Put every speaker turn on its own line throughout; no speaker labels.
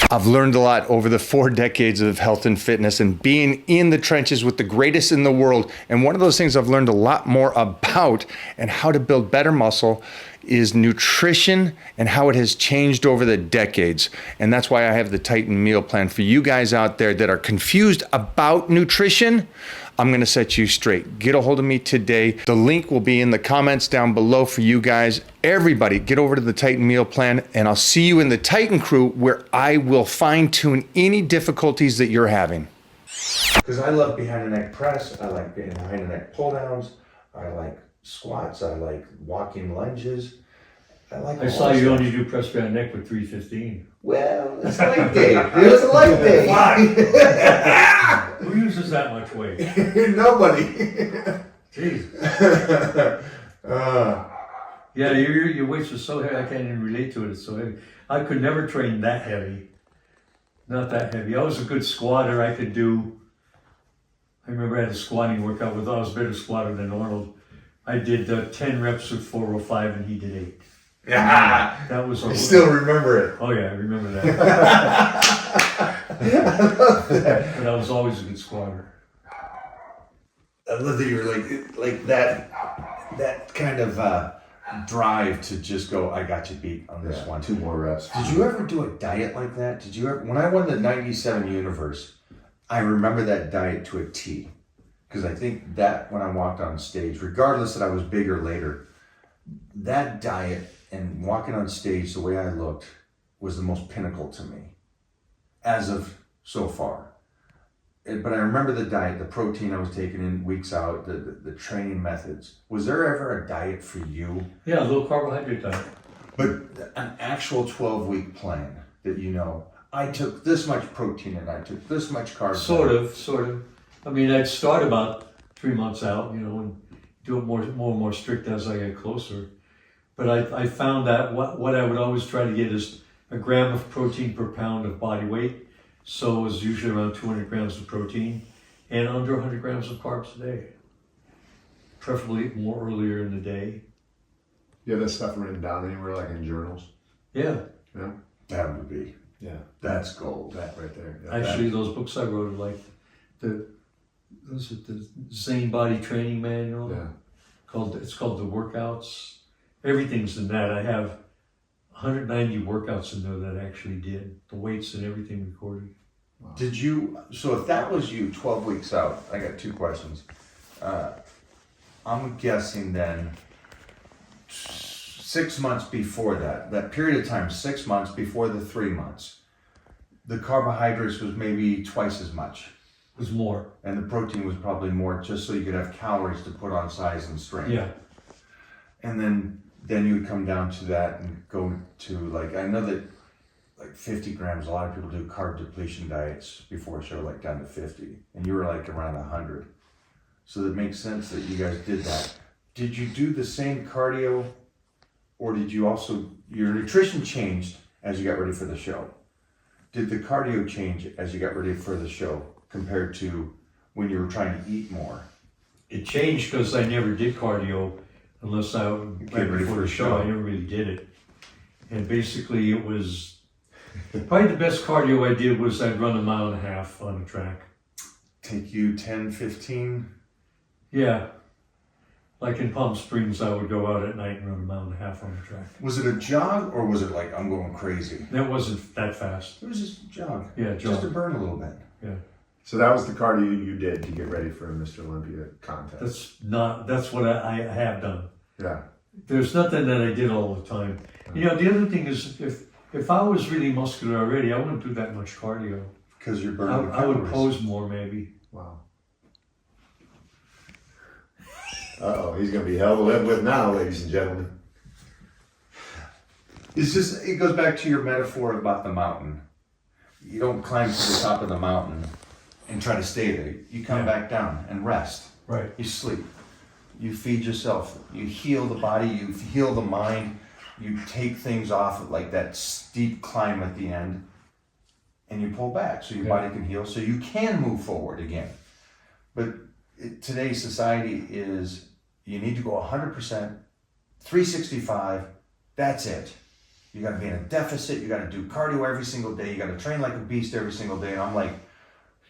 I've learned a lot over the 4 decades of health and fitness and being in the trenches with the greatest in the world. And one of those things I've learned a lot more about and how to build better muscle is nutrition and how it has changed over the decades. And that's why I have the Titan meal plan for you guys out there that are confused about nutrition. I'm gonna set you straight. Get a hold of me today. The link will be in the comments down below for you guys. Everybody, get over to the Titan meal plan, and I'll see you in the Titan crew where I will fine tune any difficulties that you're having. Because I love behind the neck press, I like behind the neck pull downs, I like squats, I like walking lunges.
I saw you only do press behind neck with 315.
Well, it's leg day. It was a leg day.
Who uses that much weight?
Nobody.
Jeez. Yeah, your weights are so heavy, I can't even relate to it. It's so heavy. I could never train that heavy. Not that heavy. I was a good squatter. I remember I had a squatting workout I was a better squatter than Arnold. I did 10 reps with 405 and he did 8.
Yeah,
that was.
I still remember it.
Oh yeah, I remember that.
I love that.
But I was always a good squatter.
I love that you were like that kind of drive to just go, I got you beat on this one.
2 more reps.
Did you ever do a diet like that? Did you ever? When I won the 97 Universe, I remember that diet to a T. Because I think that when I walked on stage, regardless that I was big or later, that diet and walking on stage the way I looked was the most pinnacle to me as of so far. But I remember the diet, the protein I was taking in weeks out, the training methods. Was there ever a diet for you?
Yeah, a low carbohydrate diet.
But an actual 12-week plan that I took this much protein and I took this much carbs.
Sort of. I mean, I'd start about 3 months out, and do it more and more strict as I get closer. But I found that what I would always try to get is a gram of protein per pound of body weight. So it was usually around 200 grams of protein and under 100 grams of carbs a day. Preferably more earlier in the day.
You have that stuff written down anywhere, like in journals?
Yeah.
Yeah.
That would be.
Yeah.
That's gold.
That right there. Yeah.
Actually, those books I wrote are like the Zane Body Training Manual.
Yeah.
It's called The Workouts. Everything's in that. I have 190 workouts in there that I actually did. The weights and everything recorded.
Wow. So if that was you 12 weeks out, I got 2 questions. I'm guessing then 6 months before that period of time, 6 months before the 3 months, the carbohydrates was maybe twice as much.
It was more.
And the protein was probably more, just so you could have calories to put on size and strength.
Yeah.
And then you would come down to that and go to I know that 50 grams, a lot of people do carb depletion diets before a show, down to 50. And you were around 100. So that makes sense that you guys did that. Did you do the same cardio, or did you also, your nutrition changed as you got ready for the show? Did the cardio change as you got ready for the show compared to when you were trying to eat more?
It changed because I never did cardio unless right before the show. I never really did it. And basically it was, probably the best cardio I did was I'd run 1.5 miles on a track.
Take you 10, 15?
Yeah. Like in Palm Springs, I would go out at night and run 1.5 miles on the track.
Was it a jog, or was it I'm going crazy?
That wasn't that fast.
It was just a jog.
Yeah, jog.
Just to burn a little bit.
Yeah.
So that was the cardio you did to get ready for a Mr. Olympia contest.
That's what I have done.
Yeah.
There's nothing that I did all the time. The other thing is if I was really muscular already, I wouldn't do that much cardio.
Because you're burning
I would pose more maybe.
Wow. Uh-oh, he's going to be hell to live with now, ladies and gentlemen.
It goes back to your metaphor about the mountain. You don't climb to the top of the mountain and try to stay there. You come back down and rest.
Right.
You sleep. You feed yourself. You heal the body. You heal the mind. You take things off at that steep climb at the end, and you pull back so your body can heal, so you can move forward again. But today's society is, you need to go 100%, 365, that's it. you got to be in a deficit, you got to do cardio every single day, you got to train like a beast every single day. And I'm like,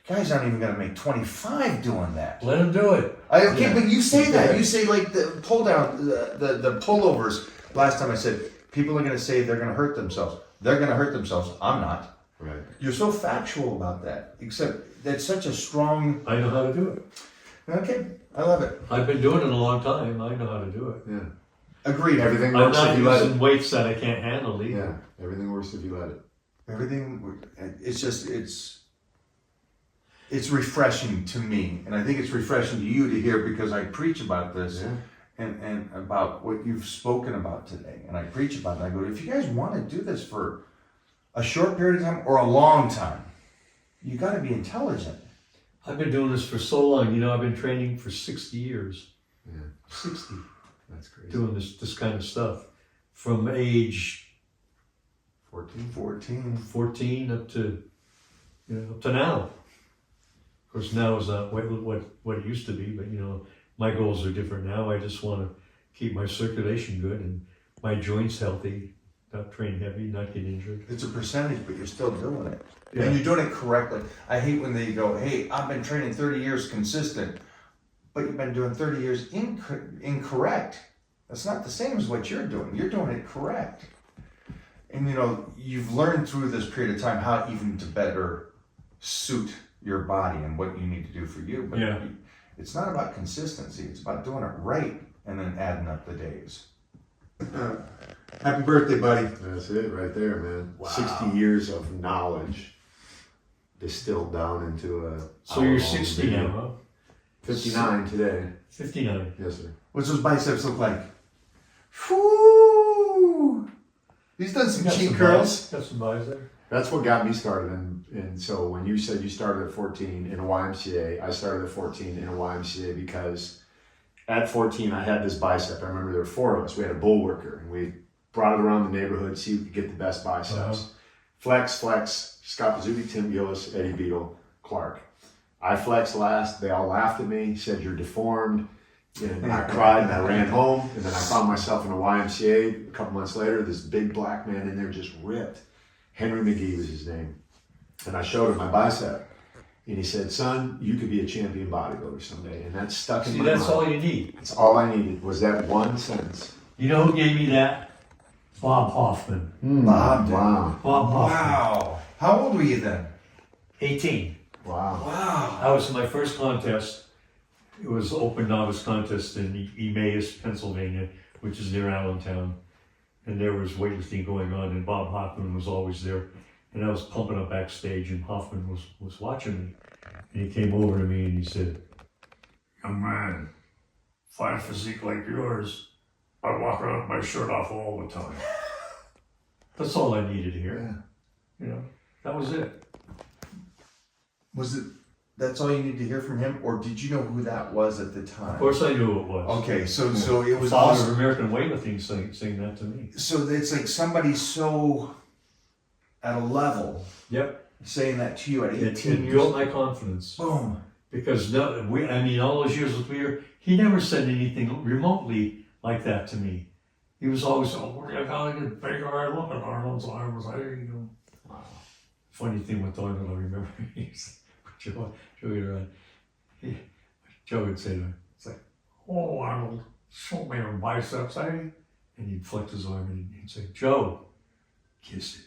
guys aren't even going to make 25 doing that.
Let them do it.
Okay, but you say that. You say like the pull down, the pullovers. Last time I said, people are going to say they're going to hurt themselves. They're going to hurt themselves. I'm not.
Right.
You're so factual about that. Except that's such a strong.
I know how to do it.
Okay, I love it.
I've been doing it a long time. I know how to do it.
Yeah.
Agreed.
Everything
I'm
works
not
if you let
using
it.
weights that I can't handle either.
Yeah. Everything works if you let it.
Everything. It's just it's refreshing to me, and I think it's refreshing to you to hear because I preach about this.
Yeah.
And about what you've spoken about today. And I preach about it. I go, if you guys want to do this for a short period of time or a long time, you got to be intelligent.
I've been doing this for so long. You know, I've been training for 60 years.
Yeah.
60.
That's crazy.
Doing this kind of stuff. From age
14
up to, up to now. Of course, now is not what it used to be, but my goals are different now. I just want to keep my circulation good and my joints healthy, not train heavy, not get injured.
It's a percentage, but you're still doing it.
Yeah.
And you're doing it correctly. I hate when they go, hey, I've been training 30 years consistent, but you've been doing 30 years incorrect. That's not the same as what you're doing. You're doing it correct. And you've learned through this period of time how even to better suit your body and what you need to do for you. But it's not about consistency. It's about doing it right and then adding up the days. Happy birthday, buddy.
That's it right there, man.
Wow.
60 years of knowledge distilled down into a.
So you're 60 now, huh?
59 today.
59.
Yes, sir.
What's those biceps look like? Whoo! He's done some cheek curls.
Got some buys there.
That's what got me started. And so when you said you started at 14 in a YMCA, I started at 14 in a YMCA because at 14 I had this bicep. I remember there were 4 of us. We had a bull worker and we brought it around the neighborhood, see who could get the best biceps. Flex, Scott Pizzuti, Tim Gillis, Eddie Beadle, Clark. I flexed last. They all laughed at me, said you're deformed. And I cried and I ran home. And then I found myself in a YMCA a couple months later. This big black man in there just ripped. Henry McGee was his name. And I showed him my bicep. And he said, son, you could be a champion bodybuilder someday. And that stuck in my mind.
That's all you need.
That's all I needed was that one sentence.
You know who gave me that? Bob Hoffman.
Bob.
Wow.
Bob Hoffman.
Wow. How old were you then?
18.
Wow.
Wow.
I was in my first contest. It was open novice contest in Emmaus, Pennsylvania, which is near Allentown. And there was weightlifting going on, and Bob Hoffman was always there. And I was pumping up backstage, and Hoffman was watching me. And he came over to me and he said, young man, fine physique like yours, I walk around with my shirt off all the time. That's all I needed to hear.
Yeah.
That was it.
Was it? That's all you need to hear from him, or did you know who that was at the time?
Of course I knew who it was.
Okay, so it was
Father
also,
of American weightlifting saying that to me.
so it's like somebody so at a level
Yep.
saying that to you at 18
It
years.
built my confidence.
Boom.
Because all those years with me, he never said anything remotely like that to me. He was always, I gotta get bigger. I look at Arnold's arms. Wow. Funny thing with Arnold, I remember Joe would say to him, it's like, oh, Arnold, show me your biceps, eh? And he'd flex his arm and he'd say, Joe, kiss it.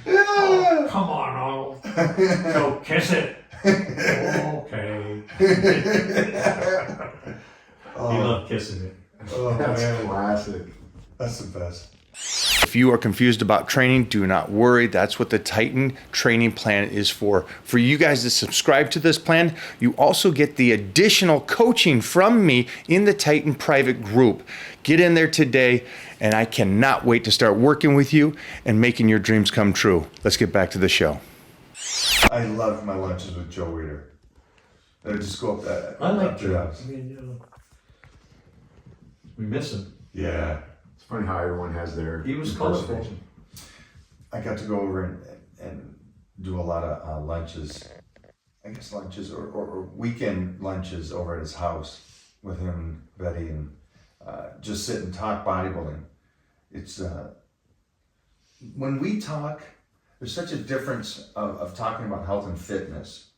Oh, come on, Arnold. Joe, kiss it. Okay. He loved kissing it.
Oh,
That's
man.
classic.
That's the best.
If you are confused about training, do not worry. That's what the Titan training plan is for. For you guys to subscribe to this plan, you also get the additional coaching from me in the Titan private group. Get in there today, and I cannot wait to start working with you and making your dreams come true. Let's get back to the show.
I love my lunches with Joe Weider. I just go up that.
I like
up to the
Joe.
house.
I mean, we miss him.
Yeah.
It's funny how everyone has their.
He was colorful.
impersonation.
I got to go over and do a lot of lunches. I guess lunches or weekend lunches over at his house with him, Betty, and just sit and talk bodybuilding. It's when we talk, there's such a difference of talking about health and fitness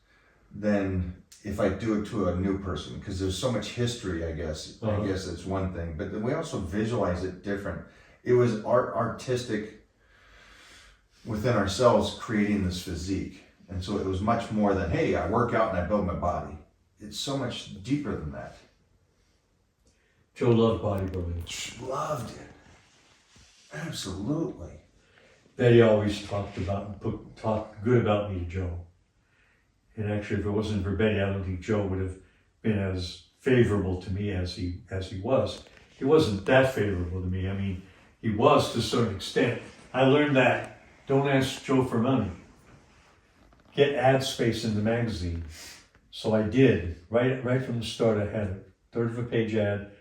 than if I do it to a new person, because there's so much history, I guess. I guess it's one thing, but then we also visualize it different. It was artistic within ourselves creating this physique. And so it was much more than, hey, I work out and I build my body. It's so much deeper than that.
Joe loved bodybuilding.
Loved it. Absolutely.
Betty always talked good about me to Joe. And actually, if it wasn't for Betty, I don't think Joe would have been as favorable to me as he was. He wasn't that favorable to me. I mean, he was to a certain extent. I learned that. Don't ask Joe for money. Get ad space in the magazine. So I did. Right from the start, I had a third of a page ad,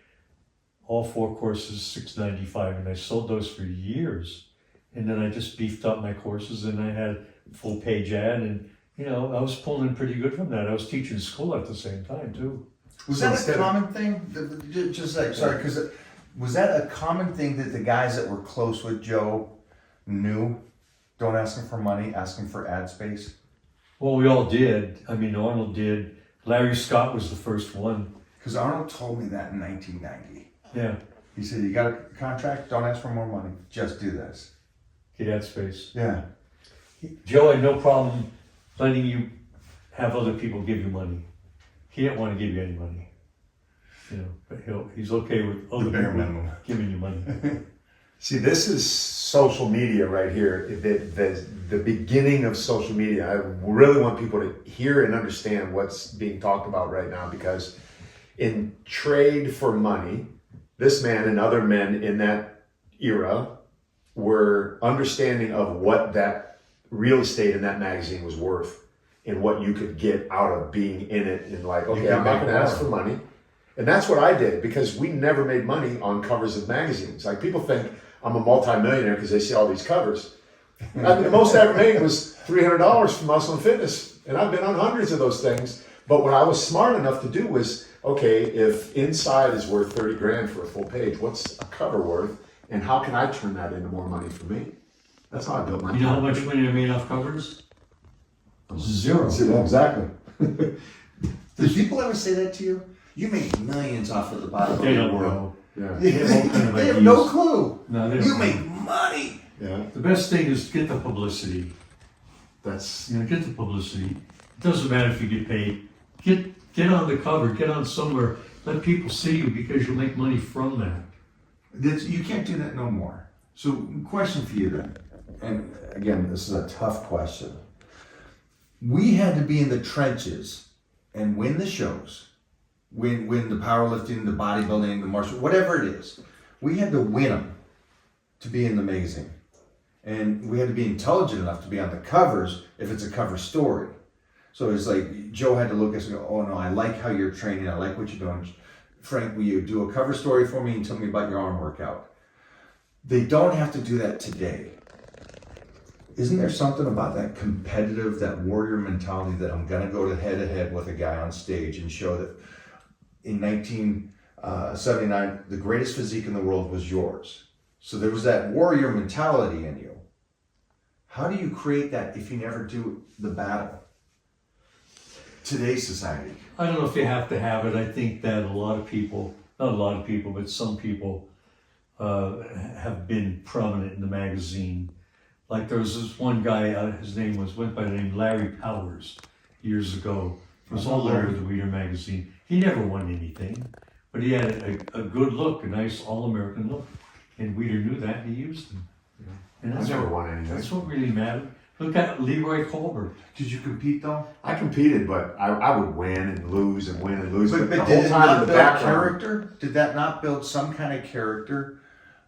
all 4 courses, $6.95, and I sold those for years. And then I just beefed up my courses, and I had a full page ad, and I was pulling in pretty good from that. I was teaching school at the same time too.
Was that a common thing? Just like, sorry, because was that a common thing that the guys that were close with Joe knew? Don't ask him for money, ask him for ad space.
Well, we all did. I mean, Arnold did. Larry Scott was the first one.
Because Arnold told me that in 1990.
Yeah.
He said, you got a contract, don't ask for more money, just do this.
Get ad space.
Yeah.
Joe had no problem letting you have other people give you money. He didn't want to give you any money. But he's okay with other people giving you money.
See, this is social media right here, the beginning of social media. I really want people to hear and understand what's being talked about right now, because in trade for money, this man and other men in that era were understanding of what that real estate in that magazine was worth and what you could get out of being in it, and like, okay, I'm not going to ask for money. And that's what I did, because we never made money on covers of magazines. Like, people think I'm a multimillionaire because they see all these covers. The most I ever made was $300 for Muscle and Fitness, and I've been on hundreds of those things. But what I was smart enough to do was, okay, if inside is worth 30 grand for a full page, what's a cover worth, and how can I turn that into more money for me? That's how I built my.
You know how much money I made off covers? Zero.
Exactly.
Did people ever say that to you? You make millions off of the
They
bodybuilding
don't
world.
know.
Yeah.
They have no clue.
No, they don't
You
know.
make money.
Yeah.
The best thing is get the publicity.
That's.
Get the publicity. It doesn't matter if you get paid. Get on the cover. Get on somewhere. Let people see you, because you'll make money from that.
You can't do that no more. So, question for you then, and again, this is a tough question. We had to be in the trenches and win the shows, win the powerlifting, the bodybuilding, the martial, whatever it is. We had to win them to be in the magazine. And we had to be intelligent enough to be on the covers if it's a cover story. So it's like Joe had to look at us and go, oh no, I like how you're training, I like what you're doing. Frank, will you do a cover story for me and tell me about your arm workout? They don't have to do that today. Isn't there something about that competitive, that warrior mentality that I'm going to go head to head with a guy on stage and show that in 1979, the greatest physique in the world was yours. So there was that warrior mentality in you. How do you create that if you never do the battle? Today's society.
I don't know if you have to have it. I think that a lot of people, not a lot of people, but some people have been prominent in the magazine. Like there was this one guy, his name went by the name Larry Powers years ago. It was all over the Weeder magazine. He never won anything, but he had a good look, a nice all-American look. And Weeder knew that, and he used him. And
I never won anything.
That's what really mattered. Look at Leroy Colbert.
Did you compete though?
I competed, but I would win and lose and win and lose.
But
the
did
whole
it
time
not
in the
build
background.
character? Did that not build some kind of character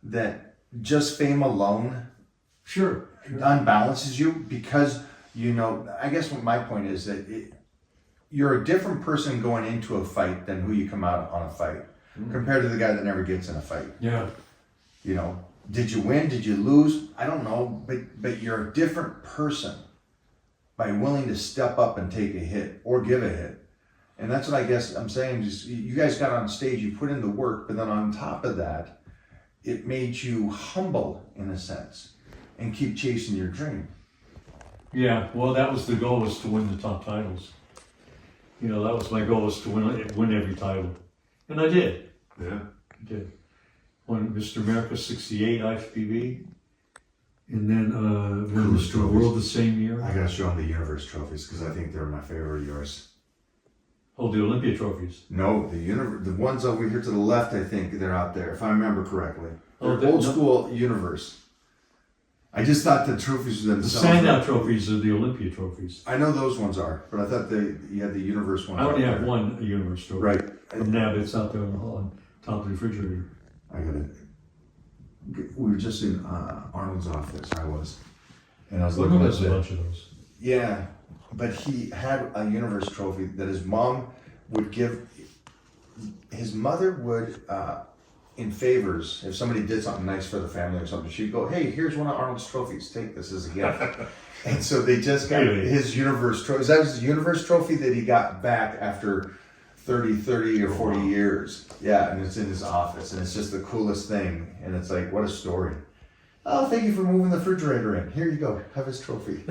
that just fame alone
Sure.
unbalances you? Because, I guess what my point is that you're a different person going into a fight than who you come out on a fight compared to the guy that never gets in a fight.
Yeah.
Did you win? Did you lose? I don't know, but you're a different person by willing to step up and take a hit or give a hit. And that's what I guess I'm saying. Just you guys got on stage, you put in the work, but then on top of that, it made you humble in a sense and keep chasing your dream.
Yeah, well, that was the goal, was to win the top titles. You know, that was my goal, was to win every title. And I did.
Yeah.
I did. Won Mr. America 68 IFBB. And then won
Coolest
Mr. World the same year.
I gotta show them the universe trophies because I think they're my favorite of yours.
Oh, the Olympia trophies.
No, the ones over here to the left, I think they're out there, if I remember correctly.
Oh,
They're old school universe. I just thought the trophies
The
themselves.
standout trophies are the Olympia trophies.
I know those ones are, but I thought you had the universe ones.
I only
out
have
there.
one universe trophy.
Right.
From NAB, it's out there on top of the refrigerator.
I gotta. We were just in Arnold's office. I was, and I was looking at
There's a bunch of those.
Yeah, but he had a universe trophy that his mom would give. His mother would, in favors, if somebody did something nice for the family or something, she'd go, "Hey, here's one of Arnold's trophies. Take this as a gift." And so they just got
Really?
his universe trophy. That was his universe trophy that he got back after 30 or 40 years. Yeah, and it's in his office, and it's just the coolest thing. And it's like, what a story. Oh, thank you for moving the refrigerator in. Here you go. Have his trophy.